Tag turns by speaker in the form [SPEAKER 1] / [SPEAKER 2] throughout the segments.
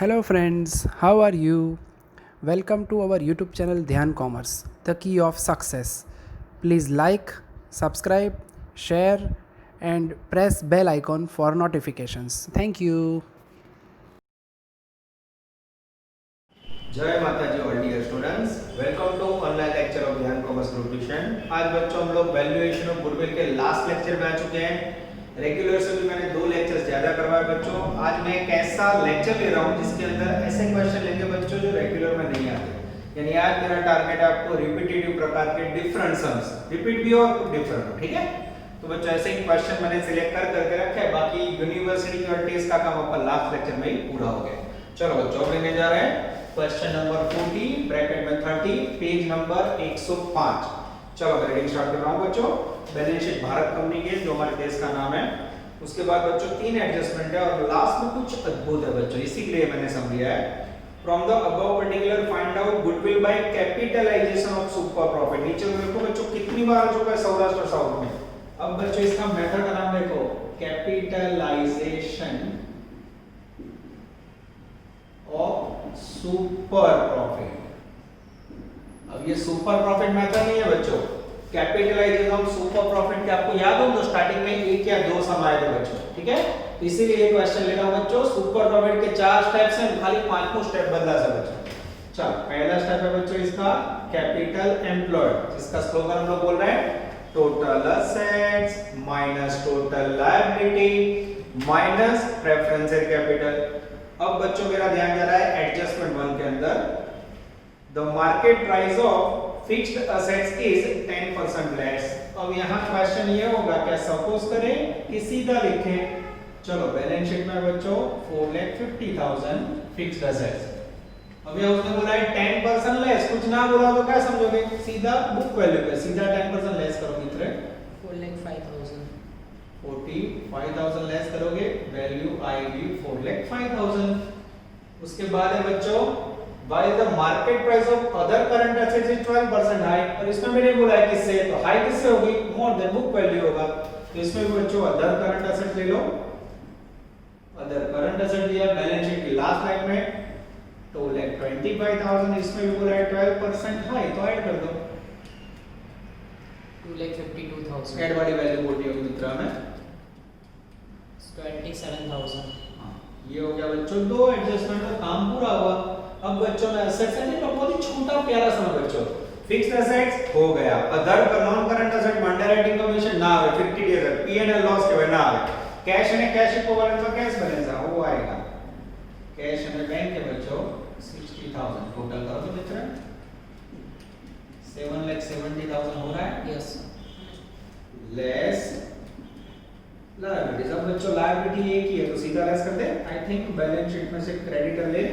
[SPEAKER 1] Hello friends, how are you? Welcome to our YouTube channel Dhyan Commerce, the key of success. Please like, subscribe, share and press bell icon for notifications. Thank you.
[SPEAKER 2] जय माता जी all dear students, welcome to online lecture of Dhyan commerce group tuition. आज बच्चों हम लोग valuation of goodwill के last lecture में आ चुके हैं। रेगुलर से भी मैंने 2 लेक्चर्स ज्यादा करवाए बच्चों। आज मैं एक ऐसा लेक्चर ले रहा हूं जिसके अंदर ऐसे क्वेश्चन लेंगे बच्चों जो रेगुलर में नहीं आते। यानी आज मेरा टारगेट है आपको रिपीटेटिव प्रकार के डिफरेंट सम्स, रिपीट भी और डिफरेंट हो, ठीक है। तो बच्चों ऐसे ही क्वेश्चन मैंने सिलेक्ट कर करके रखे हैं। बाकी यूनिवर्सिटी और टेस्ट का काम आपका लास्ट लेक्चर में ही पूरा हो गया। चलो बच्चों अब लेने जा रहे हैं क्वेश्चन नंबर 40 ब्रैकेट में 30 पेज नंबर 105। चलो मैं रीडिंग स्टार्ट कर रहा हूं बच्चों। बैलेंस शीट भारत कंपनी की जो हमारे देश का नाम है। उसके बाद बच्चों 3 एडजस्टमेंट है और लास्ट में कुछ अद्भुत है बच्चों, इसीलिए मैंने सम लिया है। From the above particular find out goodwill by capitalisation of super profit. नीचे देखो बच्चों कितनी बार आ चुका है सौराष्ट्र और साउथ में। अब बच्चों इसका मेथड का नाम देखो, कैपिटलाइजेशन ऑफ सुपर प्रॉफिट। अब ये सुपर प्रॉफिट मेथड नहीं है बच्चों, कैपिटलाइजेशन ऑफ सुपर प्रॉफिट के आपको याद हो तो स्टार्टिंग में 1 या 2 सम आए थे बच्चों, ठीक है। तो इसीलिए ये क्वेश्चन ले रहा हूं बच्चों। सुपर प्रॉफिट के 4 स्टेप्स हैं, खाली 5वां स्टेप बदला है बच्चों। चल पहला स्टेप है बच्चों इसका कैपिटल एम्प्लॉयड, जिसका स्लोगन हम लोग बोल रहे हैं total assets minus total liability minus preferential capital. अब बच्चों मेरा ध्यान जा रहा है एडजस्टमेंट 1 के अंदर the market price of fixed assets is 10% less. अब यहां क्वेश्चन ये होगा, क्या सपोज करें कि सीधा लिखें। चलो बैलेंस शीट में बच्चों 4,50,000 फिक्स्ड असेट्स। अब ये उसने बोला है 10% लेस, कुछ ना बोला तो क्या समझोगे, सीधा बुक वैल्यू पे सीधा 10% लेस करो मित्र,
[SPEAKER 3] 4,05,000
[SPEAKER 2] 45,000 लेस करोगे, वैल्यू आएगी 4,05,000। उसके बाद है बच्चों while the market price of other current assets is 12% high, और इसमें मैंने बोला है किससे, तो हाई किससे होगी, मोर देन बुक वैल्यू होगा। तो इसमें भी बच्चों अदर करंट एसेट ले लो, अदर करंट एसेट लिया बैलेंस शीट की लास्ट लाइन में 2,25,000, इसमें भी बोला है 12% हाई, तो ऐड कर दो
[SPEAKER 3] 2,52,000
[SPEAKER 2] ऐड वाली वैल्यू बोलती होगी मित्रा में
[SPEAKER 3] 27,000।
[SPEAKER 2] ये हो गया बच्चों 2 एडजस्टमेंट का काम पूरा हुआ। अब बच्चों में एसेट्स है ना, बहुत ही छोटा प्यारा सा बच्चों, फिक्स्ड एसेट्स हो गया, अदर का non current asset underwriting commission ना आवे, 50 डेज पीएनएल लॉस के ना आवे, कैश एंड कैश इक्विवेलेंट का कैश बैलेंस है वो आएगा, कैश एंड बैंक के बच्चों 60,000 टोटल करो तो मित्र 7,70,000 हो रहा है,
[SPEAKER 3] यस
[SPEAKER 2] लेस लायबिलिटीज। अब बच्चों लायबिलिटी एक ही है तो सीधा लेस कर दे। आई थिंक बैलेंस शीट में से क्रेडिटर ले,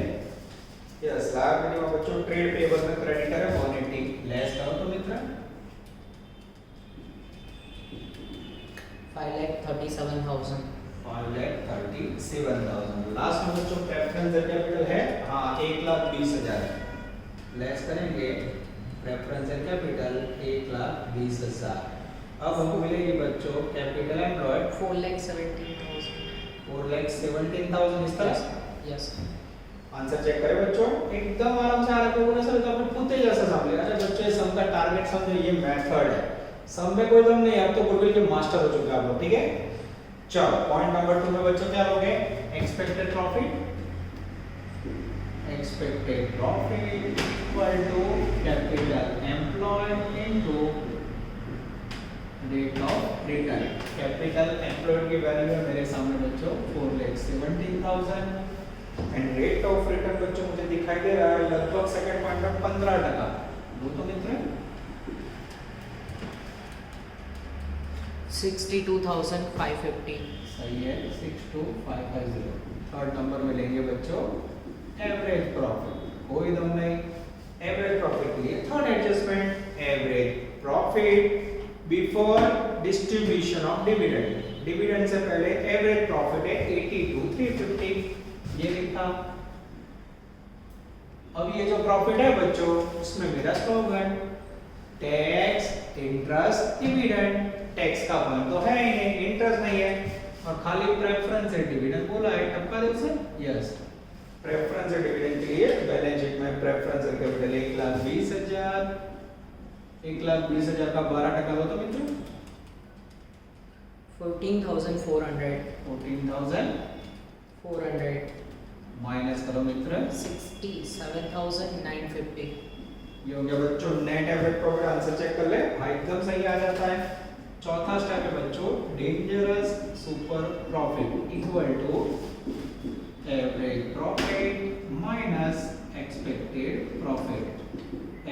[SPEAKER 2] यस लायबिलिटी में बच्चों ट्रेड पेबल में क्रेडिटर है 180, लेस करो तो मित्र
[SPEAKER 3] 5,37,000
[SPEAKER 2] 5,37,000। लास्ट में बच्चों प्रेफरेंशियल कैपिटल है, हां 1,20,000, लेस करेंगे प्रेफरेंशियल कैपिटल 1,20,000। अब हमको मिलेगी बच्चों कैपिटल एम्प्लॉयड
[SPEAKER 3] 4,17,000
[SPEAKER 2] 4,17,000 इस तरह।
[SPEAKER 3] यस
[SPEAKER 2] आंसर चेक करें बच्चों, एकदम आराम से आ रहा है सर, तो अपन खुद ही जैसा सम लेगा। अरे बच्चों सम का टारगेट समझो, ये मेथड है, सम में कोई दम नहीं, अब तो गुडविल के मास्टर हो चुके हैं आप लोग, ठीक है। चलो पॉइंट नंबर 2 में बच्चों क्या लोगे, expected profit equal to capital employed into rate of return. Capital employed की वैल्यू है मेरे सामने बच्चों 4,17,000 एंड रेट ऑफ रिटर्न बच्चों मुझे दिखाई दे रहा है लगभग सेकंड पॉइंट में 15%। वो तो मित्र
[SPEAKER 3] 62,550
[SPEAKER 2] सही है, 62,550। थर्ड नंबर में लेंगे बच्चों एवरेज प्रॉफिट, कोई दम नहीं, एवरेज प्रॉफिट के लिए third adjustment average profit before distribution of dividend. Dividend से पहले एवरेज प्रॉफिट है 82,350, ये लिखा। अब ये जो प्रॉफिट है बच्चों उसमें मेरा slogan tax interest dividend. Tax का पॉइंट तो है ही नहीं, इंटरेस्ट नहीं है, और खाली प्रेफरेंस है, डिविडेंड बोला है, टपका दे उसे, यस प्रेफरेंस डिविडेंड के लिए बैलेंस शीट में प्रेफरेंस कैपिटल 1,20,000 1,20,000 का 12% हो तो मित्रों
[SPEAKER 3] 14,400
[SPEAKER 2] 14,400 माइनस करो मित्र
[SPEAKER 3] 67,950
[SPEAKER 2] ये हो गया बच्चों net average profit. Answer check कर ले, हाँ एकदम सही आ जाता है। चौथा स्टेप है बच्चों dangerous super profit equal to average profit minus expected profit.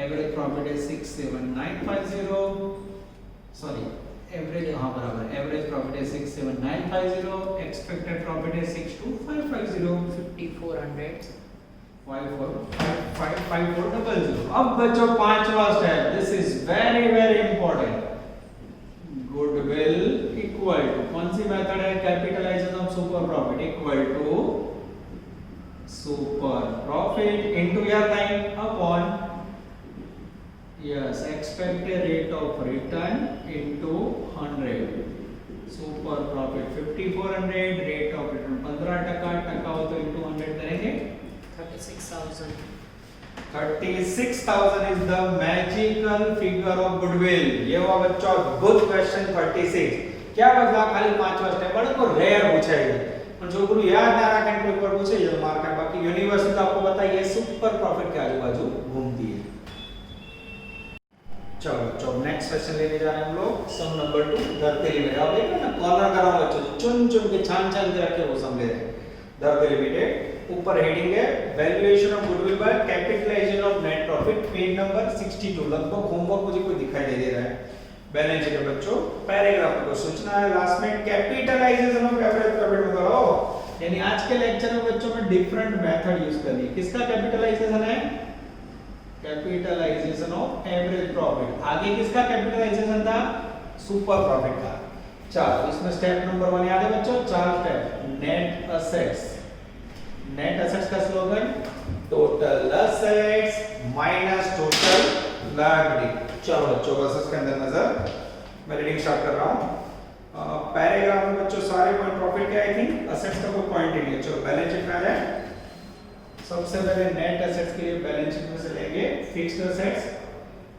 [SPEAKER 2] Average profit है 67950, सॉरी एवरेज, हाँ बराबर, एवरेज प्रॉफिट है 67950, एक्सपेक्टेड प्रॉफिट है 62550,
[SPEAKER 3] 5,400
[SPEAKER 2] 5400। अब बच्चों पांचवा step, this is very very important. Goodwill equal to कौन सी मेथड है? Capitalisation of super profit equal to super profit into year line upon yes expected rate of return into 100। Super profit 5400, rate of return 15%, टका हो तो into 100 करेंगे
[SPEAKER 3] 36,000
[SPEAKER 2] 36,000 is the magical figure of goodwill। ये हुआ बच्चों अद्भुत question 36। क्या बदला? खाली पांचवा स्टेप बड़ा को रेयर पूछेगा और जो गुरु याद ना रखा कोई पर पूछे ये मार्क है। बाकी यूनिवर्सिटी तो आपको पता है ये सुपर प्रॉफिट के आजू बाजू घूमती है। चलो बच्चों नेक्स्ट क्वेश्चन लेने जा रहे हैं हम लोग, सम नंबर 2 धरती लिमिटेड। अब देखो ना कॉर्नर करा हुआ बच्चों, चुन चुन के छान छान के रखे वो सम ले रहे हैं। धरती लिमिटेड ऊपर हेडिंग है valuation of goodwill by capitalisation of net profit, page number 62। लगभग होमवर्क मुझे कोई दिखाई दे रहा है। बैलेंस शीट है बच्चों, पैराग्राफ को सूचना है लास्ट में कैपिटलाइजेशन ऑफ एवरेज प्रॉफिट में करो। यानी आज के लेक्चर में बच्चों में डिफरेंट मेथड यूज करनी है। किसका कैपिटलाइजेशन है? Capitalisation of average profit. आगे किसका कैपिटलाइजेशन था? सुपर प्रॉफिट का। चलो इसमें स्टेप नंबर 1 याद है बच्चों? 4 step. Net assets, net assets का slogan total assets minus total liability. चलो बच्चों बस इसके अंदर नजर, मैं रीडिंग स्टार्ट कर रहा हूं। पैराग्राफ में बच्चों सारे पॉइंट प्रॉफिट के आई थिंक, असेट्स का कोई पॉइंट ही नहीं है। चलो बैलेंस शीट में आ जाए। सबसे पहले नेट असेट्स के लिए बैलेंस शीट में से लेंगे फिक्स्ड असेट्स।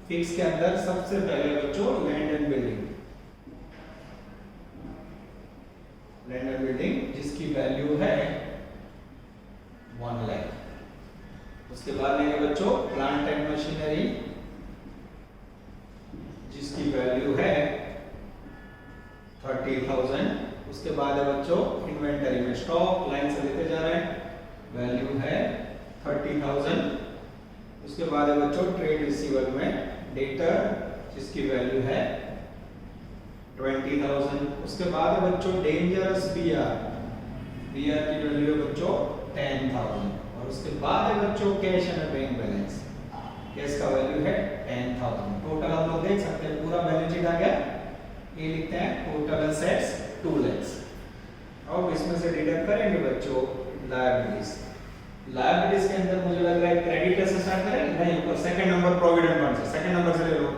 [SPEAKER 2] फिक्स के अंदर सबसे पहले बच्चों land and building, land and building जिसकी वैल्यू है 1 लाख। उसके बाद लेंगे बच्चों प्लांट एंड मशीनरी जिसकी वैल्यू है 30,000। उसके बाद है बच्चों इन्वेंटरी में स्टॉक, लाइन से लेते जा रहे हैं, वैल्यू है 30,000। उसके बाद है बच्चों ट्रेड रिसीवर में डेटर जिसकी वैल्यू है 20,000। उसके बाद है बच्चों डेंजरस बीआर, बीआर की वैल्यू है बच्चों 10,000। और उसके बाद है बच्चों cash and bank balance, cash का वैल्यू है 10,000। टोटल हम लोग देख सकते हैं पूरा बैलेंस शीट आ गया। ये लिखते हैं टोटल असेट्स 2 लाख। अब इसमें से डिडक्ट करेंगे बच्चों लायबिलिटीज। लायबिलिटीज के अंदर मुझे लग रहा है क्रेडिटर से स्टार्ट करें, नहीं ऊपर सेकंड नंबर प्रोविडेंट फंड से, सेकंड नंबर से ले लो।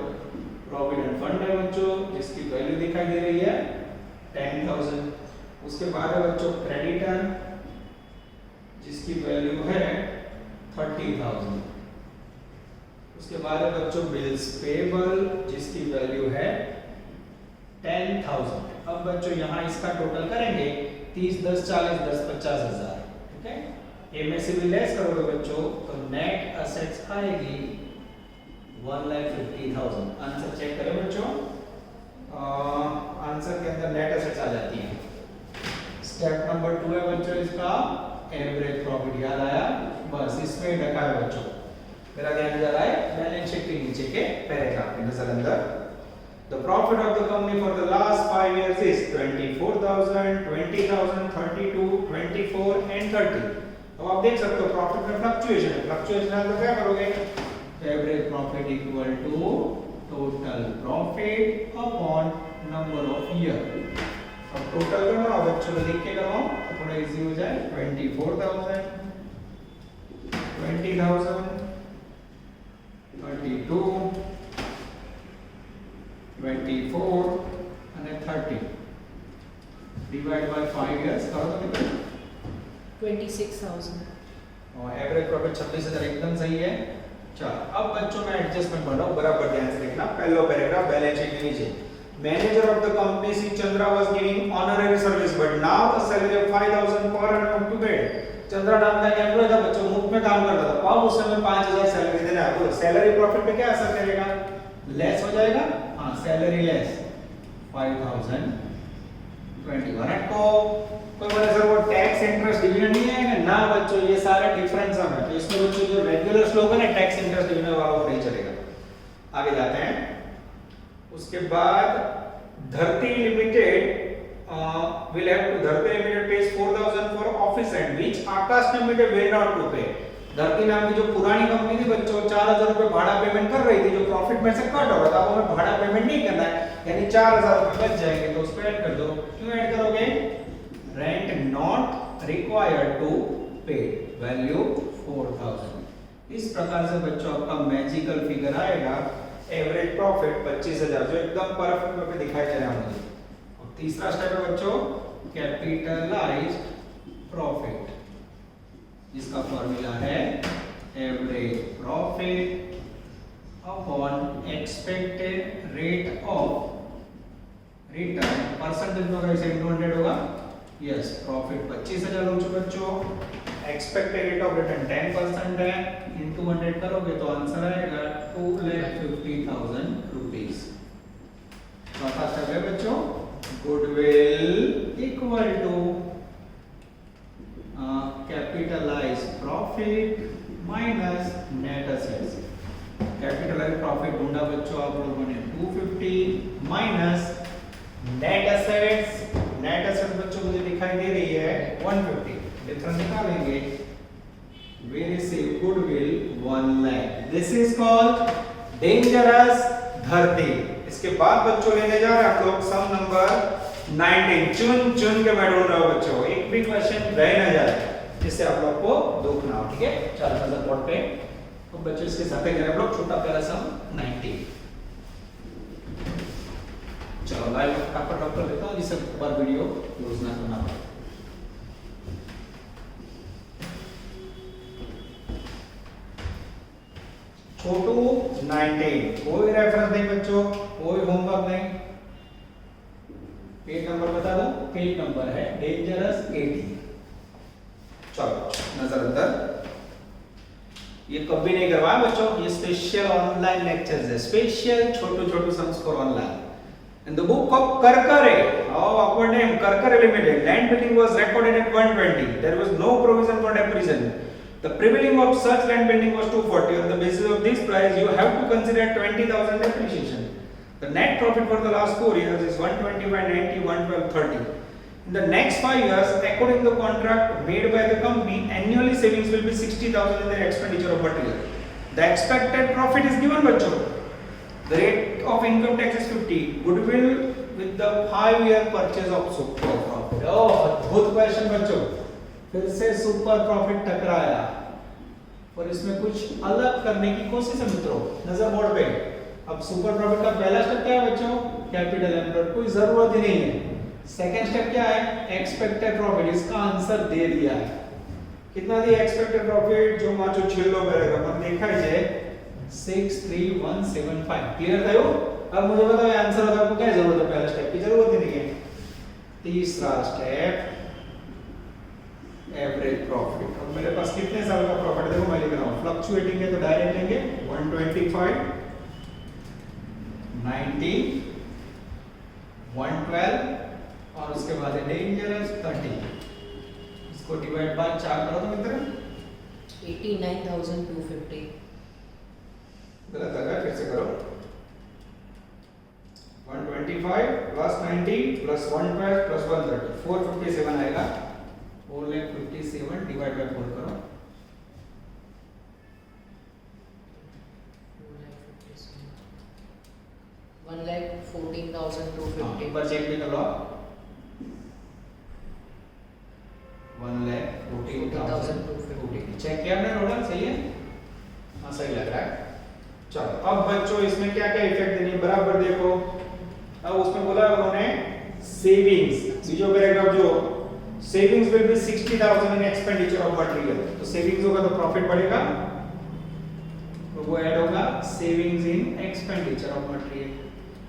[SPEAKER 2] प्रोविडेंट फंड है बच्चों जिसकी वैल्यू दिखाई दे रही है 10,000। उसके बाद है बच्चों क्रेडिटर जिसकी वैल्यू है 30,000। उसके बाद है बच्चों बिल्स पेबल जिसकी वैल्यू है 10,000। अब बच्चों यहाँ इसका टोटल करेंगे 30 10 40 10 50,000। ठीक है, ए में से भी लेस करोगे बच्चों तो नेट असेट्स आएगी 1,50,000। आंसर चेक करें बच्चों, आंसर के अंदर नेट असेट्स आ जाती है। स्टेप नंबर 2 है बच्चों इसका एवरेज प्रॉफिट। याद आया? बस इसमें ढका है बच्चों। मेरा ध्यान जा रहा है बैलेंस शीट के नीचे के पैराग्राफ के नजर अंदर। The profit of the company for the last 5 years is 24,000, 20,000, 32, 24 and 30। अब आप देख सकते हो प्रॉफिट में फ्लक्चुएशन है। फ्लक्चुएशन है तो क्या करोगे? Average profit equal to total profit upon number of year. अब टोटल करना बच्चों को लिख के करवाओ तो थोड़ा इजी हो जाए। 24,000, 20,000, 32, 24 અને 30 डिवाइड बाय 5 इयर्स करो तो कितना?
[SPEAKER 3] 26,000
[SPEAKER 2] और एवरेज प्रॉफिट 26,000 एकदम सही है। चलो अब बच्चों मैं एडजस्टमेंट पढ़ रहा हूँ, बराबर ध्यान से देखना। पहला पैराग्राफ बैलेंस शीट के नीचे, manager of the company C Chandra was giving honorary service but now the salary of 5,400 to paid. Chandra नाम का एम्प्लॉय था बच्चों, मुफ्त में काम करता था, अब उस समय 5,000 सैलरी देना है। बोलो सैलरी प्रॉफिट पे क्या असर करेगा? लेस हो जाएगा। हाँ, सैलरी लेस 5,021 को कोई बोले सर वो टैक्स इंटरेस्ट डिविडेंड नहीं है ना बच्चों, ये सारे डिफरेंस है। तो इसमें बच्चों जो रेगुलर स्लोगन है टैक्स इंटरेस्ट डिविडेंड वाला वो नहीं चलेगा। आगे जाते हैं। उसके बाद धरती लिमिटेड will have to धरती limited pays 4,000 for office rent which Akash limited will not to pay। धरती नाम की जो पुरानी कंपनी थी बच्चों 4,000 रुपए भाड़ा पेमेंट कर रही थी, जो प्रॉफिट में से कट हो रहा था, अब हमें भाड़ा पेमेंट नहीं करना है, यानी 4,000 रुपए बच जाएंगे। तो उसको ऐड कर दो। क्यों ऐड करोगे? रेंट नॉट रिक्वायर्ड टू पे, वैल्यू 4,000। इस प्रकार से बच्चों आपका मैजिकल फिगर आएगा एवरेज प्रॉफिट 25,000, जो एकदम परफेक्ट पे दिखाई दे रहा है मुझे। और तीसरा स्टेप है बच्चों कैपिटलाइज्ड प्रॉफिट, जिसका फॉर्मूला है average profit upon expected rate of return, percentage में अगर 100 होगा। यस, प्रॉफिट 25,000 हो चुका बच्चों, एक्सपेक्टेड रेट ऑफ रिटर्न 10% है, इनटू 100 करोगे तो आंसर आएगा 2,50,000 रुपीस। चौथा स्टेप है बच्चों goodwill equal to capitalise profit minus net assets. Capitalise profit ढूंढा बच्चों आप लोगों ने 250 minus net assets. Net assets बच्चों मुझे दिखाई दे रही है 150, डिफरेंस निकालेंगे। We receive goodwill 1 lakh. This is called dangerous धरती। इसके बाद बच्चों लेने जा रहे हैं हम लोग सम नंबर 19। चुन चुन के मैं ढूंढ रहा हूं बच्चों, एक भी क्वेश्चन रह ना जाए जिससे आप लोग को दुख ना हो, ठीक है? चलो नजर बोर्ड पे। तो बच्चों इसके साथ करें हम लोग छोटा प्यारा सम 19। चलो लाइव फटाफट ड्रॉप कर देता हूं जिससे बार वीडियो क्लोज ना करना पड़े। छोटू 19, कोई रेफरेंस नहीं बच्चों, कोई होमवर्क नहीं। पेज नंबर बता दो, पेज नंबर है डेंजरस 80। चलो नजर अंदर, ये कभी नहीं करवाया बच्चों, ये स्पेशल ऑनलाइन लेक्चर्स है, special Chhotu Chhotu sums for online. In the book of Karkare, oh awkward name, Karkare Limited, land billing was recorded at 120. There was no provision for depreciation. The prevailing of such land billing was 240. On the basis of this price, you have to consider 20,000 depreciation. The net profit for the last 4 years is 125, 90, 112, 30. In the next 5 years, according to the contract made by the company, annually savings will be 60,000 in their expenditure of material. The expected profit is given बच्चों. The rate of income tax is 50. Goodwill with the 5-year purchase of super profit. Oh, अद्भुत question बच्चों, फिर से super profit टकराया और इसमें कुछ अलग करने की कोशिश है मित्रों। नजर बोर्ड पे। अब सुपर प्रॉफिट का पहला स्टेप क्या है बच्चों? कैपिटल एम्प्लॉयड, कोई जरूरत ही नहीं है। सेकंड स्टेप क्या है? एक्सपेक्टेड प्रॉफिट, इसका आंसर दे दिया है। कितना दिया एक्सपेक्टेड प्रॉफिट? जो माचो छिल्लो करेगा मन देखा है 63175। क्लियर था यो? अब मुझे बताओ आंसर होता आपको क्या जरूरत है? पहले स्टेप की जरूरत ही नहीं है। तीसरा स्टेप एवरेज प्रॉफिट। अब मेरे पास कितने साल का प्रॉफिट देखो मैं लिख रहा हूं, फ्लक्चुएटिंग है तो डायरेक्ट लेंगे 125, 90, 112 और उसके बाद है डेंजरस 30। इसको डिवाइड बाय 4 करो तो मित्र
[SPEAKER 3] 89,250।
[SPEAKER 2] गलत आ गया, फिर से करो। 125 प्लस 90 प्लस 112 प्लस 130 457 आएगा। 4,57,000 डिवाइड बाय 4 करो।
[SPEAKER 3] 1,14,250।
[SPEAKER 2] ऊपर चेक भी कर लो। 1,14,250 चेक किया हमने टोटल, सही है? हाँ सही लग रहा है। चलो अब बच्चों इसमें क्या क्या इफेक्ट देनी है बराबर देखो। अब उसमें बोला उन्होंने सेविंग्स, बीजो पैराग्राफ जो savings will be 60,000 in expenditure of material. तो सेविंग्स होगा तो प्रॉफिट बढ़ेगा, तो वो ऐड होगा savings in expenditure of material.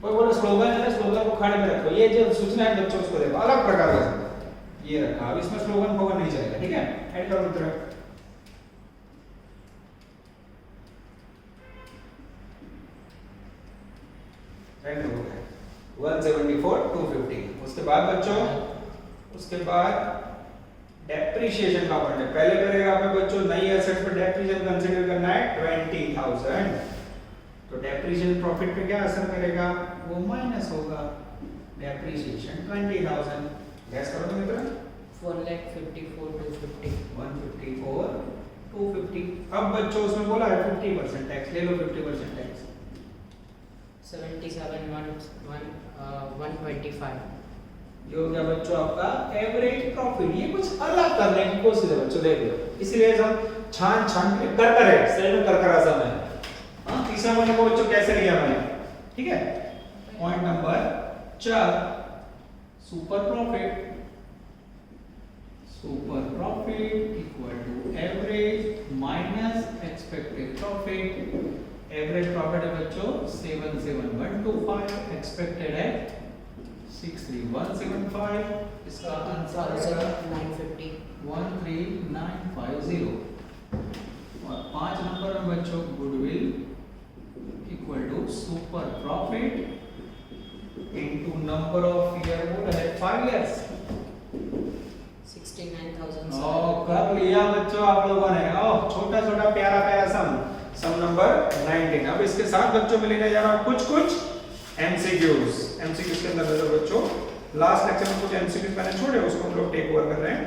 [SPEAKER 2] कोई बोले स्लोगन है, स्लोगन को खाने में रखो, ये जो सूचना है बच्चों उसको देखो अलग प्रकार का ये रखा। अब इसमें स्लोगन फोगन नहीं चलेगा, ठीक है। ऐड करो मित्र, ऐड हो गया 174 250। उसके बाद बच्चों, उसके बाद डेप्रिसिएशन का पढ़ना है। पहले करेगा आपने बच्चों नई एसेट्स पर डेप्रिसिएशन कंसीडर करना है 20,000। तो डेप्रिसिएशन प्रॉफिट पे क्या असर करेगा, वो माइनस होगा डेप्रिसिएशन 20,000। गैस करो मित्र,
[SPEAKER 3] 1,54,250
[SPEAKER 2] 154 250। अब बच्चों उसमें बोला है 50% टैक्स, ले लो 50% टैक्स।
[SPEAKER 3] 77,125
[SPEAKER 2] ये हो गया बच्चों आपका एवरेज प्रॉफिट। ये कुछ अलग करने की कोशिश है बच्चों, देख लो, इसलिए हम छान छान के कर है, सही में कर आसान है। हाँ, तीसरा पॉइंट को बच्चों कैसे लिया मैंने, ठीक है। Point number 4, super profit. Super profit equal to average minus expected profit. Average profit है बच्चों 77,125, एक्सपेक्टेड है 63,175। इसका आंसर है
[SPEAKER 3] 950
[SPEAKER 2] 13950। और 5 नंबर में बच्चों goodwill equal to super profit into number of year, वो है 5 इयर्स।
[SPEAKER 3] 69,000।
[SPEAKER 2] ओ कर लिया बच्चों आप लोगों ने। ओ छोटा छोटा प्यारा प्यारा सम नंबर 19। अब इसके साथ बच्चों में लेने जा रहा हूं कुछ एमसीक्यूज। एमसीक्यूज के अंदर नजर बच्चों, लास्ट लेक्चर में कुछ एमसीक्यूज मैंने छोड़े, उसको हम लोग टेक ओवर कर रहे हैं।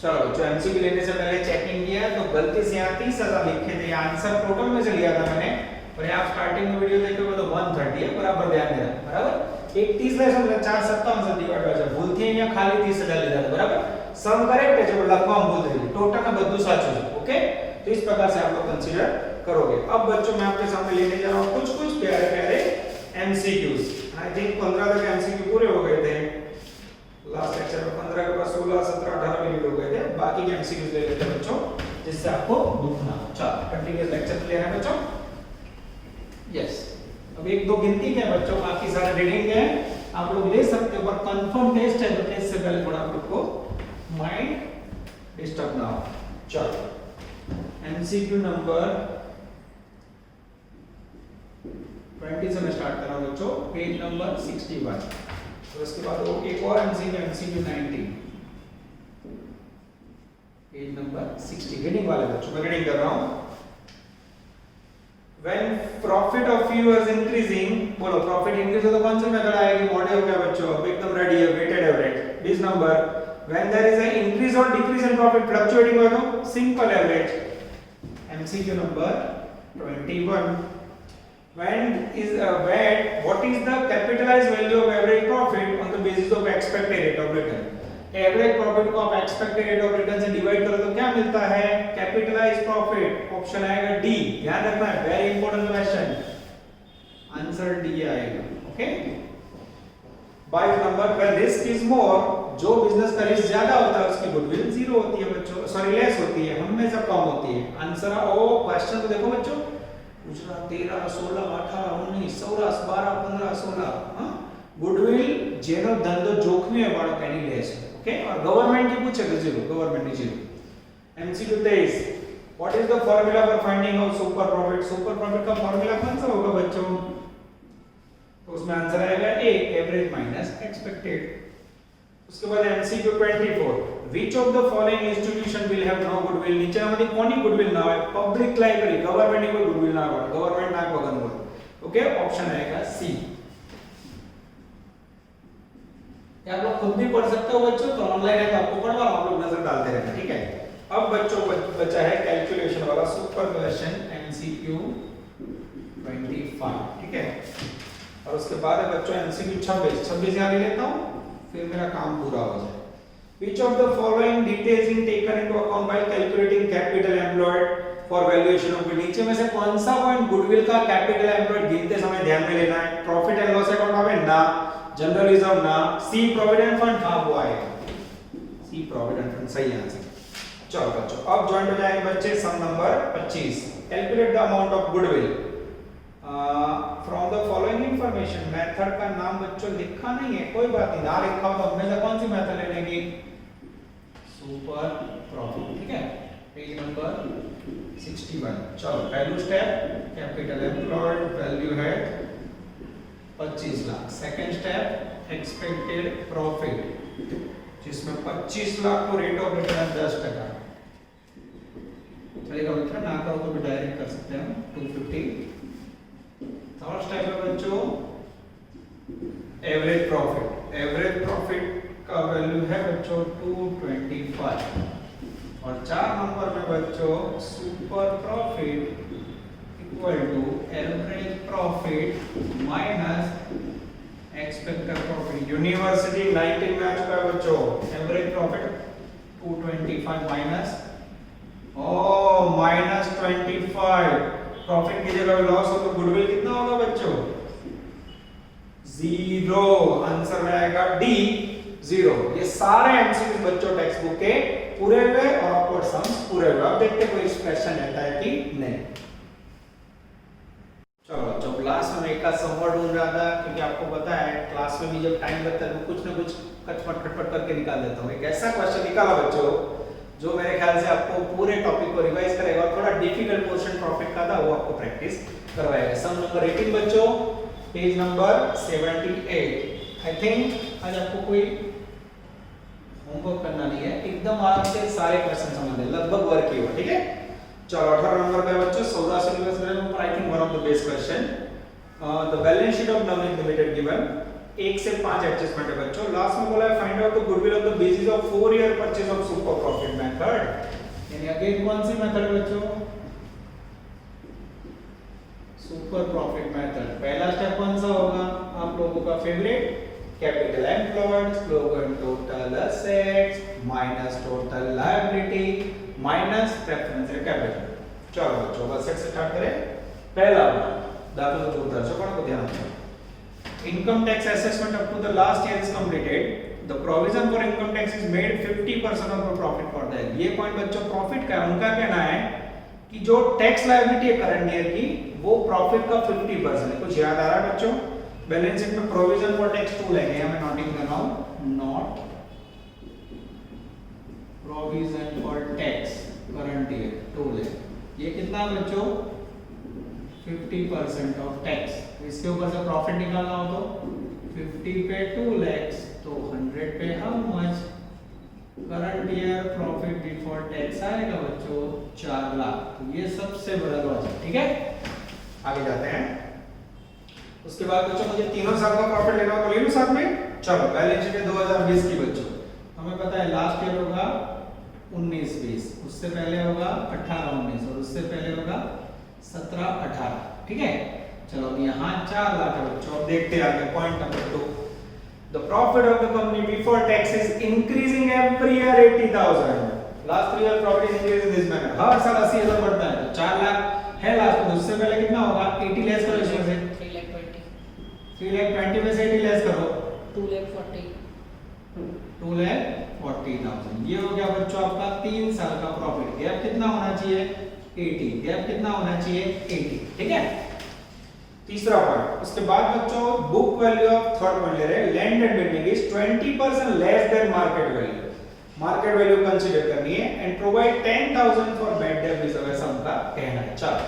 [SPEAKER 2] चलो बच्चों, एमसीक्यू लेने से पहले चेकिंग किया तो गलती से यहाँ 30,000 लिखे थे, आंसर टोटल में से लिया था मैंने, और यहाँ आप स्टार्टिंग में वीडियो देखोगे तो 130 है, बराबर ध्यान देना, बराबर। एक 30 ले समझ 457 से डिवाइड कर जा, भूलती है यहाँ खाली 30,000 ले जाते, बराबर। सम करेक्ट है, जब लखवा हम भूल देंगे, टोटल में बद्दू साचो है, ओके। तो इस प्रकार से आप लोग कंसीडर करोगे। अब बच्चों मैं आपके सामने लेने जा रहा हूँ कुछ प्यारे प्यारे एमसीक्यूज। आई थिंक 15 तक एमसीक्यू पूरे हो गए थे लास्ट लेक्चर में। 15 के बाद 16 17 18 मिनट हो गए थे। बाकी के एमसीक्यूज ले लेते हैं बच्चों, जिससे आपको दुख ना हो। चलो कंटीन्यूअस लेक्चर ले रहे हैं बच्चों, यस। अब एक दो गिनती के बच्चों, बाकी सारे रीडिंग है, आप लोग ले सकते हो, पर कंफर्म टेस्ट है तो टेस्ट से पहले थोड़ा आप लोग को माइंड डिस्टर्ब ना हो। चलो एमसीक्यू नंबर 20 से मैं स्टार्ट कर रहा हूं बच्चों, पेज नंबर 61। तो इसके बाद वो एक और एमसीक्यू 90, पेज नंबर 60। रीडिंग वाले बच्चों मैं रीडिंग कर रहा हूं। When profit of you is increasing, बोलो प्रॉफिट इंक्रीज हो तो कौन सी मेथड आएगी, मॉडल हो गया बच्चों, अब एकदम रेडी है, weighted average. This number when there is an increase or decrease in profit, fluctuating हो तो simple average. MCQ number 21, what is the capitalized value of average profit on the basis of expected rate of return? Average profit को आप expected rate of return से divide करो तो क्या मिलता है, कैपिटलाइज्ड प्रॉफिट। ऑप्शन आएगा डी, ध्यान रखना है, very important question, answer D आएगा, okay. 22 number, when risk is more, जो बिजनेस का रिस्क ज्यादा होता है उसकी गुडविल जीरो होती है बच्चों, सॉरी लेस होती है, हमेशा कम होती है। आंसर ओ क्वेश्चन को देखो बच्चों, पूछ रहा 13 16 18 19 16 12 15 16, हां गुडविल जेनो धंधो जोखमी है बाड़ो केनी लेस, ओके। और गवर्नमेंट की पूछे तो जीरो, गवर्नमेंट की zero. MCQ 23, what is the formula for finding out super profit. Super profit का फार्मूला कौन सा होगा बच्चों, तो उसमें आंसर आएगा ए, एवरेज माइनस एक्सपेक्टेड। उसके बाद MCQ 24, which of the following institution will have no goodwill. नीचे मध्ये कोणी गुडविल ना है, पब्लिक लाइब्रेरी, गवर्नमेंट को गुडविल ना है, गवर्नमेंट ना बगन बोल, ओके। ऑप्शन आएगा सी। आप लोग खुद भी पढ़ सकते हो बच्चों, तो ऑनलाइन है तो आपको पढ़वा, आप लोग नजर डालते रहना, ठीक है। अब बच्चों बचा है कैलकुलेशन वाला सुपर क्वेश्चन एमसीक्यू 25, ठीक है। और उसके बाद है बच्चों एमसीक्यू 26 यहां ले लेता हूं, फिर मेरा काम पूरा हो जाए। Which of the following details is taken into account while calculating capital employed for valuation of good? नीचे में से कौन सा पॉइंट गुडविल का कैपिटल एम्प्लॉयड गिनते समय ध्यान में लेना है। प्रॉफिट एंड लॉस अकाउंट आवे ना, जनरल रिजर्व ना, सी प्रोविडेंट फंड, हाँ वो आएगा, सी प्रोविडेंट फंड सही आंसर। चलो बच्चों अब ज्वाइन हो जाएंगे बच्चे sum number 25। Calculate the amount of goodwill from the following information. Method का नाम बच्चों लिखा नहीं है, कोई बात नहीं, ना लिखा हो तो हमेशा कौन सी मेथड ले लेंगे, सुपर प्रॉफिट, ठीक है। Page number 61। चलो पहलू स्टेप कैपिटल एम्प्लॉयड वैल्यू है 25 lakh. Second step expected profit जिसमें 25 लाख को रेट ऑफ रिटर्न 10%। चलेगा मित्र, ना करो तो भी डायरेक्ट कर सकते हैं 250। थर्ड स्टेप है बच्चों एवरेज प्रॉफिट। एवरेज प्रॉफिट का वैल्यू है बच्चों 225। और 4 नंबर में बच्चों super profit equal to average profit minus expected profit. University 19 में आ चुका है बच्चों, एवरेज प्रॉफिट 225 माइनस -25। प्रॉफिट की जगह लॉस हो तो गुडविल कितना होगा बच्चों, 0। आंसर में आएगा डी 0। ये सारे एमसीक्यू बच्चों टेक्स्ट बुक के पूरे हुए और अपवर्ड सम्स पूरे हुए। अब देखते हैं कोई एक्सप्रेशन रहता है कि नहीं। चलो जब क्लास में एक का समवर ढूंढ रहा था, क्योंकि आपको पता है क्लास में भी जब टाइम लगता है तो कुछ ना कुछ कटपट खटपट करके निकाल देता हूँ। एक ऐसा क्वेश्चन निकाला बच्चों जो मेरे ख्याल से आपको पूरे टॉपिक को रिवाइज करेगा और थोड़ा डिफिकल्ट पोर्शन प्रॉफिट का था वो आपको प्रैक्टिस करवाएगा। सम नंबर 18 बच्चों, पेज नंबर 78। आई थिंक आज आपको कोई होमवर्क करना नहीं है, एकदम आराम से सारे क्वेश्चन समझ लें, लगभग वर्क ही हुआ, ठीक है। चलो 18 नंबर पे बच्चों सौदा से related I think one of the best question. The balance sheet of Navneet limited given 1 से 5 एडजस्टमेंट है बच्चों। लास्ट में बोला है find out the goodwill of the basis of 4 year purchase of super profit method. यानी अगेन कौन सी method है बच्चों, सुपर प्रॉफिट मेथड। पहला स्टेप कौन सा होगा आप लोगों का favourite, capital employed slogan total assets minus total liability minus preferential capital. चलो बच्चों बस से स्टार्ट करें। पहला दाखिला तो दर्शकों को ध्यान रखना, income tax assessment up to the last year is completed, the provision for income tax is made 50% of the profit for the year। ये पॉइंट बच्चों प्रॉफिट का है, उनका कहना है कि जो टैक्स लायबिलिटी है करंट ईयर की वो प्रॉफिट का 50% है। कुछ याद आ रहा है बच्चों, बैलेंस शीट में प्रोविजन फॉर टैक्स 2 लेंगे, मैं नोटिंग कर रहा हूं, not provision for tax current year 2 ले। ये कितना है बच्चों 50% ऑफ टैक्स। इसके ऊपर से प्रॉफिट निकालना हो तो 50 पे 2 लाख तो 100 पे how much, current year profit before tax आएगा बच्चों 4 लाख। तो ये सबसे बड़ा लॉजिक, ठीक है। आगे जाते हैं। उसके बाद बच्चों मुझे तीनों साल का प्रॉफिट लेना हो तो ले लो साथ में। चलो बैलेंस शीट है 2020 की बच्चों, हमें पता है लास्ट ईयर होगा 19-20, उससे पहले होगा 18-19 और उससे पहले होगा 17-18, ठीक है। चलो यहाँ 4 लाख है बच्चों। अब देखते हैं आगे point number 2, the profit of the company before tax is increasing every year 80,000। Last 3 year profit is increasing this manner, हर साल 80,000 बढ़ता है। तो 4 लाख है लास्ट में, उससे पहले कितना होगा 80 लेस करो इसमें से 3,20,000 में से 80 लेस करो 2,40,000। ये हो गया बच्चों आपका 3 साल का प्रॉफिट। गैप कितना होना चाहिए 80, गैप कितना होना चाहिए 80, ठीक है। तीसरा पॉइंट, उसके बाद बच्चों book value of third point ले रहे हैं, land and building is 20% less than market value. Market value consider करनी है and provide 10,000 for bad debt reserve, ऐसा उनका कहना है। चलो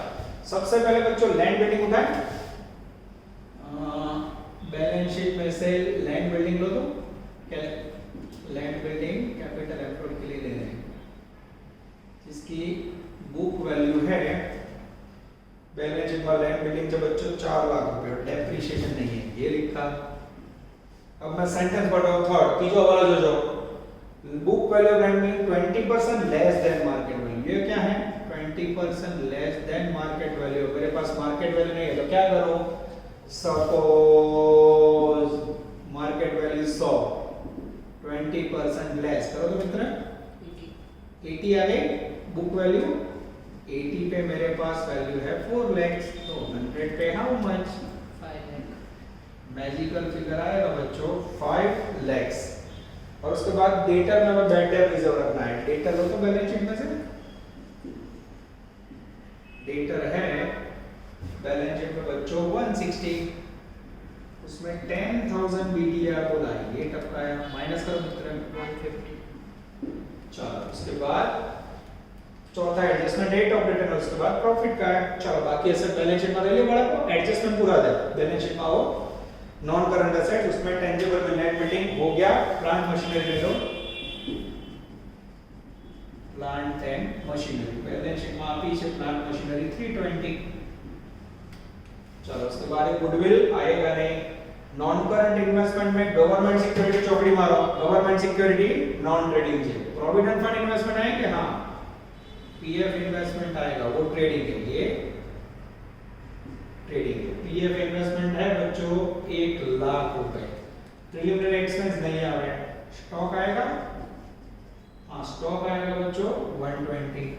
[SPEAKER 2] सबसे पहले बच्चों लैंड बिल्डिंग उठाएं, बैलेंस शीट में से लैंड बिल्डिंग लो तो लैंड बिल्डिंग कैपिटल एम्प्लॉयड के लिए ले रहे हैं, जिसकी बुक वैल्यू है बैलेंस शीट में लैंड बिल्डिंग जब बच्चों 4 लाख रुपए और डेप्रिसिएशन नहीं है, ये लिखा। अब मैं सेंटेंस पढ़ाऊं थर्ड, तीसरा वाला जो बुक वैल्यू ऑफ लैंड में 20% लेस देन मार्केट वैल्यू। ये क्या है 20% लेस देन मार्केट वैल्यू। मेरे पास मार्केट वैल्यू नहीं है तो क्या करो, सपोज मार्केट वैल्यू 100, 20% लेस करो तो मित्र 80 आ गई बुक वैल्यू। 80 पे मेरे पास वैल्यू है 4 लाख, तो 100 पे how much
[SPEAKER 3] 5 lakh.
[SPEAKER 2] Magical figure आएगा बच्चों 5 lakhs। और उसके बाद डेटर में हमें बैड डेट रिजर्व रखना है। डेटर हो तो बैलेंस शीट में से डेटर है बैलेंस शीट में बच्चों 160, उसमें 10,000 BDI आपको लाएंगे टपका है माइनस करो मित्र
[SPEAKER 3] 150।
[SPEAKER 2] चलो उसके बाद चौथा एडजस्टमेंट डेट ऑफ रिटर्न, उसके बाद प्रॉफिट का है। चलो बाकी एसेट बैलेंस शीट में ले लियो बड़ा को एडजस्टमेंट पूरा दे बैलेंस शीट में आओ नॉन करंट एसेट उसमें टेंजिबल में नेट मीटिंग हो गया। प्लांट मशीनरी ले लो plant and machinery balance sheet में आपी से प्लांट मशीनरी 320। चलो उसके बाद गुडविल आएगा नहीं। नॉन करंट इन्वेस्टमेंट में गवर्नमेंट सिक्योरिटी चौकड़ी मारो गवर्नमेंट सिक्योरिटी नॉन ट्रेडिंग है। प्रोविडेंट फंड इन्वेस्टमेंट है कि हाँ पीएफ इन्वेस्टमेंट आएगा वो ट्रेडिंग है ये ट्रेडिंग है। पीएफ इन्वेस्टमेंट है बच्चों 1 लाख रुपए। प्रीलिमिनरी एक्सपेंस नहीं आ रहा है। स्टॉक आएगा हाँ स्टॉक आएगा बच्चों 120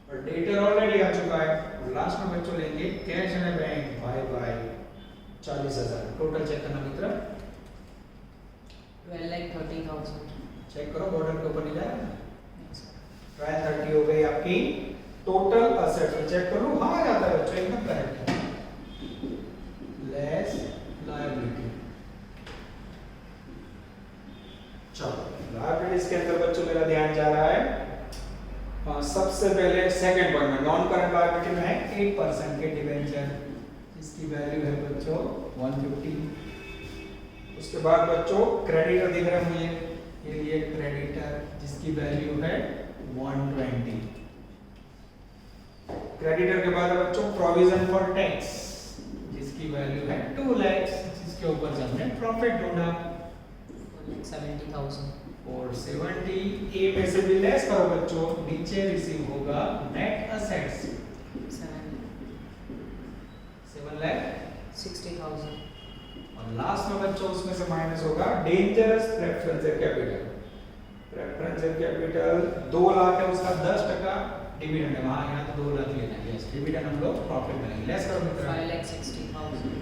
[SPEAKER 2] और डेटर ऑलरेडी आ चुका है। लास्ट में बच्चों लेंगे cash and bank by 40,000 total check करना मित्र
[SPEAKER 3] 12,30,000।
[SPEAKER 2] चेक करो बॉर्डर के ऊपर नहीं जाएगा 1230 हो गई आपकी टोटल असेट्स। चेक करो हाँ आ जाता है बच्चों एकदम करेक्ट लेस लायबिलिटी। चलो लायबिलिटीज के अंदर बच्चों मेरा ध्यान जा रहा है सबसे पहले सेकंड पॉइंट में नॉन करंट लायबिलिटी में है 8% के डिबेंचर इसकी वैल्यू है बच्चों 150। उसके बाद बच्चों क्रेडिटर दिख रहा है मुझे ये क्रेडिटर जिसकी वैल्यू है 120। क्रेडिटर के बाद बच्चों प्रोविजन फॉर टैक्स जिसकी वैल्यू है 2 लाख जिसके ऊपर से हमने प्रॉफिट ढूंढा
[SPEAKER 3] 70,000।
[SPEAKER 2] और 70 ए में से भी लेस करो बच्चों नीचे रिसीव होगा नेट असेट्स 7 लाख
[SPEAKER 3] 60,000।
[SPEAKER 2] और लास्ट में बच्चों उसमें से माइनस होगा dangerous preferential capital. Preferential capital 2 lakh है उसका 10% डिविडेंड है वहां यहां तो 2 लाख लेना है यस डिविडेंड हम लोग प्रॉफिट में लेंगे लेस करो मित्र
[SPEAKER 3] 5,60,000।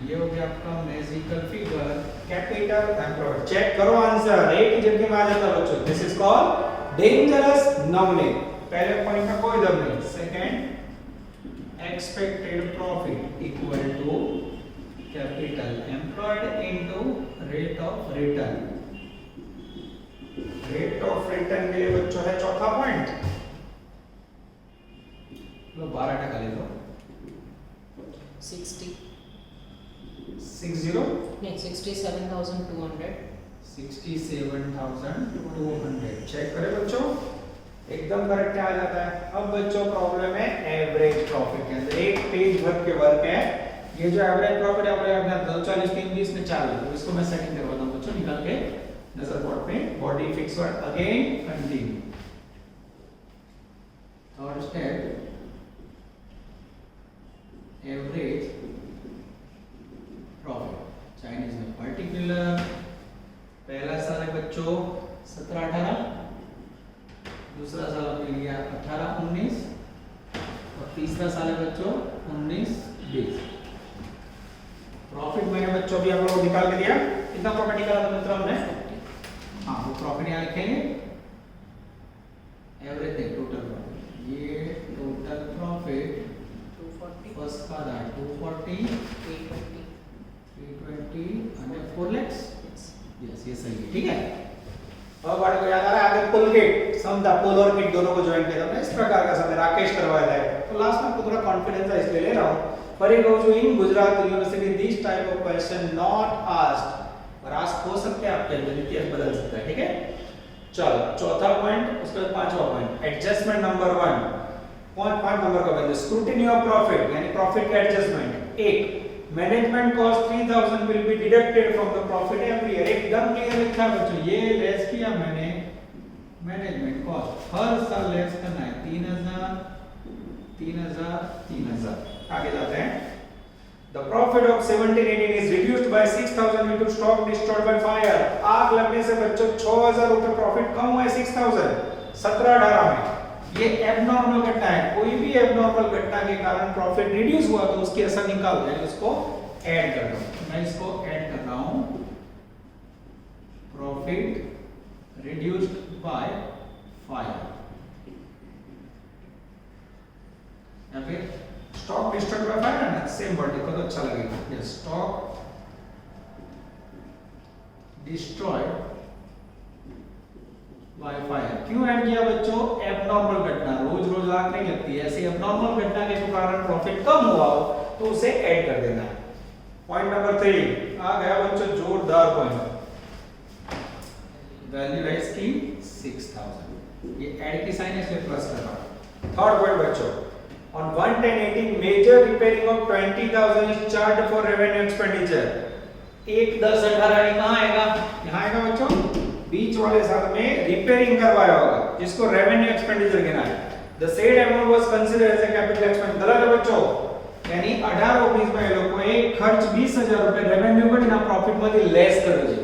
[SPEAKER 2] ये हो गया आपका magical figure capital employed. Check करो आंसर एक ही जगह में आ जाता है बच्चों this is called dangerous numbering. पहले पॉइंट में कोई दम नहीं। Second expected profit equal to capital employed into rate of return. Rate of return के लिए बच्चों है चौथा पॉइंट लो 12% ले लो
[SPEAKER 3] 60
[SPEAKER 2] 60
[SPEAKER 3] नहीं 67,200।
[SPEAKER 2] 67,200 चेक करें बच्चों एकदम करेक्ट आ जाता है। अब बच्चों प्रॉब्लम है एवरेज प्रॉफिट के अंदर एक पेज भर के वर्क है। ये जो एवरेज प्रॉफिट है अपने 240 320 में 4 तो इसको मैं सेटिंग करवाता हूं बच्चों निकाल के नजर बोर्ड पे body fix word again continue. Third step average profit Chinese में पर्टिकुलर। पहला साल है बच्चों 17-18 दूसरा साल हमने लिया 18-19 और तीसरा साल है बच्चों 19-20। प्रॉफिट मैंने बच्चों भी आप लोगों को निकाल के दिया कितना प्रॉफिट निकाला था मित्रों हमने हाँ वो प्रॉफिट यहाँ लिखेंगे एवरेज नहीं टोटल प्रॉफिट। ये टोटल प्रॉफिट
[SPEAKER 3] 240
[SPEAKER 2] फर्स्ट का था 240
[SPEAKER 3] 320
[SPEAKER 2] 320 and 4 lakhs यस ये सही है ठीक है। अब बात को याद आ रहा है आगे पुल किट समझा पुल और किट दोनों को ज्वाइन किया था इस प्रकार का समय राकेश करवाया है तो लास्ट में आपको थोड़ा कॉन्फिडेंस है इसलिए ले रहा हूं। पर एक जो in Gujarat university this type of question not asked और आस्क हो सकते हैं आपके अंदर इतिहास बदल सकता है ठीक है। चलो चौथा पॉइंट उसके बाद पांचवा point adjustment number 1 point number का बंद स्क्रूटिनी ऑफ प्रॉफिट यानी प्रॉफिट का एडजस्टमेंट। एक management cost 3000 will be deducted from the profit every year. एकदम क्लियर लिखा है बच्चों ये लेस किया मैंने मैनेजमेंट कॉस्ट हर साल लेस करना है 3000 3000 3000। आगे जाते हैं The profit of 1718 is reduced by 6000 due to stock destroyed by fire। आग लगने से बच्चों 6000 रुपए प्रॉफिट कम हुआ है 6000 17-18 में। ये एबनॉर्मल घटना है कोई भी एबनॉर्मल घटना के कारण प्रॉफिट रिड्यूस हुआ तो उसकी असर निकाल यानी उसको ऐड कर दो। मैं इसको ऐड कर रहा हूं, प्रॉफिट रिड्यूस्ड बाय 5 या फिर स्टॉक डिस्ट्रॉयड बाय 5 है ना, सेम वर्ड देखो तो अच्छा लगेगा। Yes, stock destroyed by fire. क्यों ऐड किया बच्चों? एबनॉर्मल घटना, रोज रोज आग नहीं लगती है, ऐसी एबनॉर्मल घटना के कारण प्रॉफिट कम हुआ हो तो उसे ऐड कर देना है। पॉइंट नंबर 3 आ गया बच्चों, जोरदार पॉइंट। वैल्यू है इसकी 6000, ये ऐड की साइन है इसलिए प्लस कर रहा हूं। थर्ड पॉइंट बच्चों, on 11018 major repairing of 20000 is charged for revenue expenditure। 1 10 18 कहां आएगा? यहां आएगा बच्चों, बीच वाले साल में रिपेयरिंग करवाया होगा जिसको रेवेन्यू एक्सपेंडिचर गिना है। The said amount was considered as a capital expense. गलत है बच्चों, यानी 18-19 में ये लोग को एक खर्च 20000 रुपए रेवेन्यू को ना प्रॉफिट मध्ये लेस करायचे।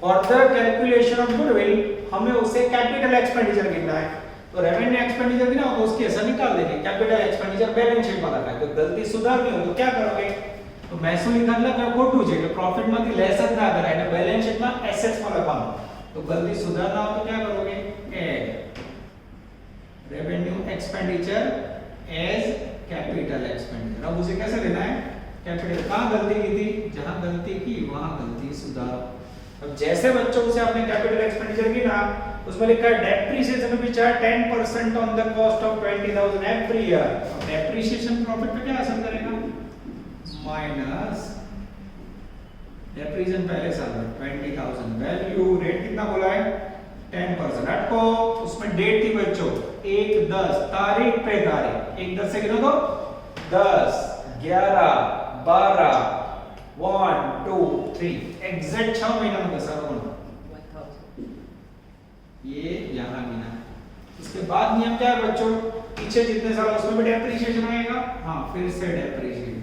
[SPEAKER 2] For the calculation of goodwill हमें उसे कैपिटल एक्सपेंडिचर गिनना है, तो रेवेन्यू एक्सपेंडिचर गिना तो उसकी ऐसा निकाल देंगे, कैपिटल एक्सपेंडिचर बैलेंस शीट में रखा है। तो गलती सुधारनी हो तो क्या करोगे? तो महसूल निकालला का खोटू છે એટલે प्रॉफिट માંથી લેસ જ ના કરાય અને બેલેન્સ શીટ માં એસેટ્સ માં લખવાનું। तो गलती सुधारना हो तो क्या करोगे? Add revenue expenditure as capital expenditure. अब उसे कैसे लेना है? कैपिटल। कहां गलती की थी? जहां गलती की वहां गलती सुधारो। अब जैसे बच्चों से आपने कैपिटल एक्सपेंडिचर की ना, उसमें लिखा है डेप्रिसिएशन भी चाहे 10% on the cost of 20000 every year. अब डेप्रिसिएशन प्रॉफिट पे क्या असर करेगा? माइनस डेप्रिसिएशन पहले साल में 20000, वैल्यू रेट कितना बोला है? 10%। अटको, उसमें डेट थी बच्चों 1/10, तारीख पे तारीख 1/10 से गिनो तो 10 11 12 1 2 3 एग्जैक्ट 6 महीना में दसा कौन
[SPEAKER 3] 1000।
[SPEAKER 2] ये यहां गिना। उसके बाद नियम क्या है बच्चों? पीछे जितने साल उसमें भी डेप्रिसिएशन आएगा। हां, फिर से डेप्रिसिएशन।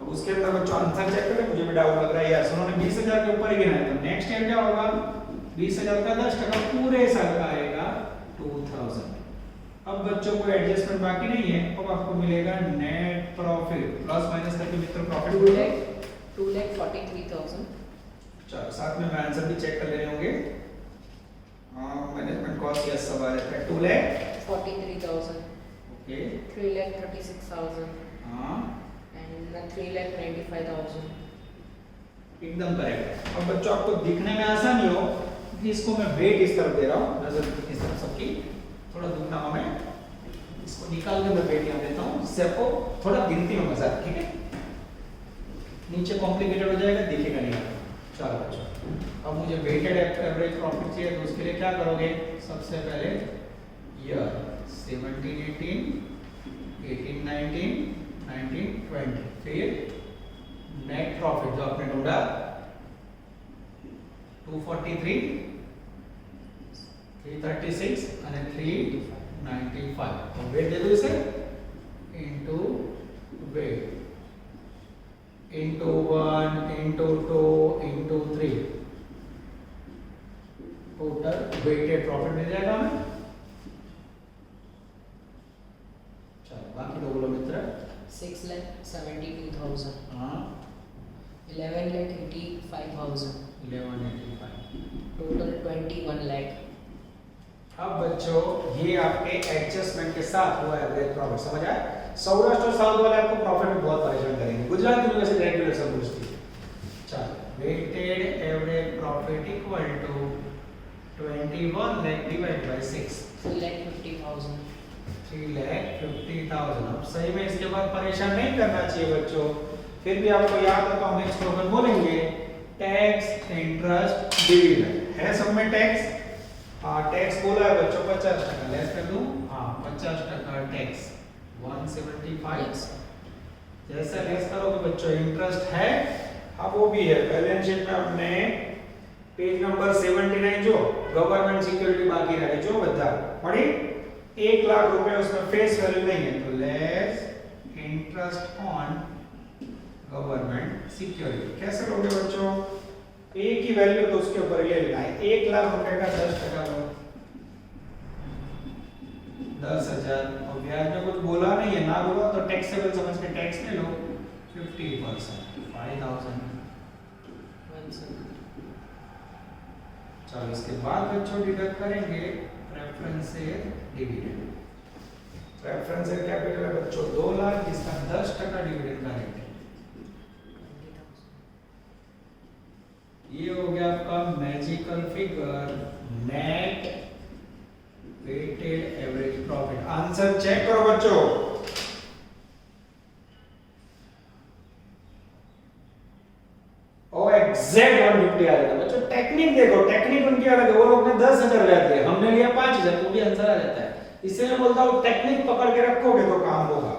[SPEAKER 2] अब उसके अंदर बच्चों आंसर चेक करें, मुझे भी डाउट लग रहा है यार, उन्होंने 20000 के ऊपर ही गिना है, तो नेक्स्ट ईयर क्या होगा? 20000 का 10% पूरे साल का आएगा 2000। अब बच्चों को एडजस्टमेंट बाकी नहीं है, अब आपको मिलेगा नेट प्रॉफिट प्लस माइनस करके मित्र प्रॉफिट
[SPEAKER 3] 2,43,000।
[SPEAKER 2] चलो साथ में मैं आंसर भी चेक कर लेने होंगे। मैनेजमेंट कॉस्ट यस सब आ रहा है
[SPEAKER 3] 2,43,000।
[SPEAKER 2] ओके,
[SPEAKER 3] 3,36,000
[SPEAKER 2] हां
[SPEAKER 3] and 3,95,000।
[SPEAKER 2] एकदम करेक्ट। अब बच्चों आपको दिखने में आसानी हो कि इसको मैं वेट इस तरफ दे रहा हूं, नजर इस तरफ सबकी थोड़ा दुखना हो, मैं इसको निकाल के मैं वेट यहां देता हूं जिससे आपको थोड़ा गिनती में मजा आए। ठीक है, नीचे कॉम्प्लिकेटेड हो जाएगा, दिखेगा नहीं आपको। चलो बच्चों, अब मुझे वेटेड एवरेज प्रॉफिट चाहिए, तो उसके लिए क्या करोगे? सबसे पहले ईयर 17 18 18 19 19 20, फिर नेट प्रॉफिट जो आपने ढूंढा 243 336 અને 395। तो वेट दे दो इसे into weight into 1 into 2 into 3, total weighted profit मिल जाएगा हमें। चलो बाकी तो बोलो मित्र।
[SPEAKER 3] 6,72,000।
[SPEAKER 2] हाँ
[SPEAKER 3] 11,85,000।
[SPEAKER 2] 1185।
[SPEAKER 3] टोटल 21 लाख।
[SPEAKER 2] अब बच्चों ये आपके एडजस्टमेंट के साथ हुआ एवरेज प्रॉफिट, समझ आया? सौराष्ट्र और साउथ वाले आपको प्रॉफिट में बहुत परेशान करेंगे, गुजरात में वैसे रेगुलर सब पूछती है। चलो weighted average profit equal to 21 lakh divide by 6,
[SPEAKER 3] 3,50,000।
[SPEAKER 2] 3,50,000। अब सही में इसके बाद परेशान नहीं करना चाहिए बच्चों। फिर भी आपको याद है तो हम एक स्लोगन बोलेंगे, टैक्स इंटरेस्ट डिविडेंड है सब में टैक्स। हाँ टैक्स बोला है बच्चों 50%, लेस कर दूं? हाँ 50% टैक्स 175। जैसा लेस करोगे बच्चों इंटरेस्ट है, हाँ वो भी है। बैलेंस शीट में अपने पेज नंबर 79 जो गवर्नमेंट सिक्योरिटी बाकी रहे जो बता पड़ी 1 लाख रुपए उसमें फेस वैल्यू नहीं है, तो less interest on government security. कैसे लोगे बच्चों? एक ही वैल्यू तो उसके ऊपर ले लेना है। 1 लाख रुपए का 10% लो 10,000, और ब्याज में कुछ बोला नहीं है, ना बोला तो टैक्सेबल समझ के टैक्स ले लो 50%। 5000।
[SPEAKER 3] 1 second.
[SPEAKER 2] चलो इसके बाद बच्चों डिडक्ट करेंगे प्रेफरेंसेस डिविडेंड। प्रेफरेंसेस कैपिटल है बच्चों 2 लाख, जिसका 10% डिविडेंड का रेट है।
[SPEAKER 3] 20,000.
[SPEAKER 2] ये हो गया आपका magical figure net weighted average profit. Answer check करो बच्चों। ओ एग्जैक्ट 150 आ जाता बच्चों। टेक्निक देखो, टेक्निक उनकी अलग है। वो लोग ने 10,000 लिया दिया, हमने लिया 5,000, तो भी आंसर आ जाता है। इससे मैं बोलता हूँ टेक्निक पकड़ के रखोगे तो काम होगा।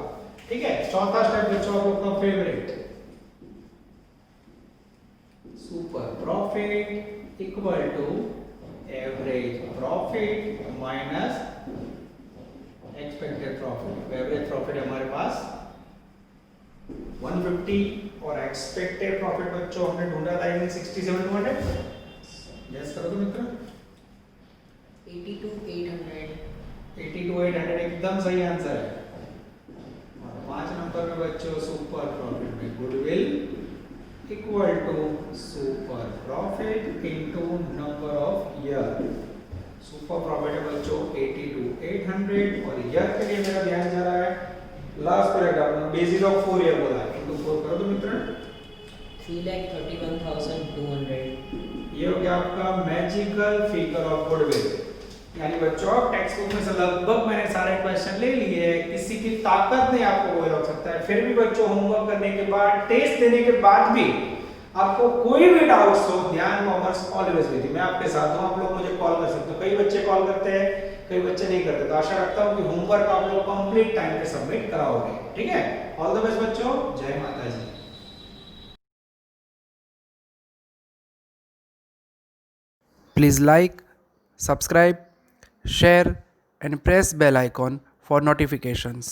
[SPEAKER 2] ठीक है, चौथा स्टेप बच्चों आप लोग का favourite, super profit equal to average profit minus expected profit. Average profit हमारे पास 150 और एक्सपेक्टेड प्रॉफिट बच्चों हमने ढूंढा था 67,200। यस करो तो मित्र।
[SPEAKER 3] 82,800.
[SPEAKER 2] 82,800 एकदम सही आंसर है। और 5 नंबर में बच्चों सुपर प्रॉफिट में goodwill equal to super profit into number of year. Super profit है बच्चों 82,800 और ईयर के लिए मेरा ध्यान जा रहा है लास्ट पैराग्राफ में बेसिस ऑफ 4 ईयर बोला है, इनटू 4 करो तो मित्र
[SPEAKER 3] 3,31,200.
[SPEAKER 2] ये हो गया आपका मैजिकल फिगर ऑफ गुडविल। यानी बच्चों टेक्स्ट बुक में से लगभग मैंने सारे क्वेश्चन ले लिए, किसी की ताकत नहीं आपको कोई रोक सकता है। फिर भी बच्चों होमवर्क करने के बाद, टेस्ट देने के बाद भी आपको कोई भी डाउट्स हो, ध्यान कॉमर्स ऑलवेज विद मैं आपके साथ हूं। आप लोग मुझे कॉल कर सकते हो। कई बच्चे कॉल करते हैं, कई बच्चे नहीं करते, तो आशा रखता हूं कि होमवर्क आप लोग कंप्लीट टाइम पे सबमिट कराओगे। ठीक है, ऑल द बेस्ट बच्चों, जय माता जी।
[SPEAKER 1] Please like, subscribe, share and press bell icon for notifications.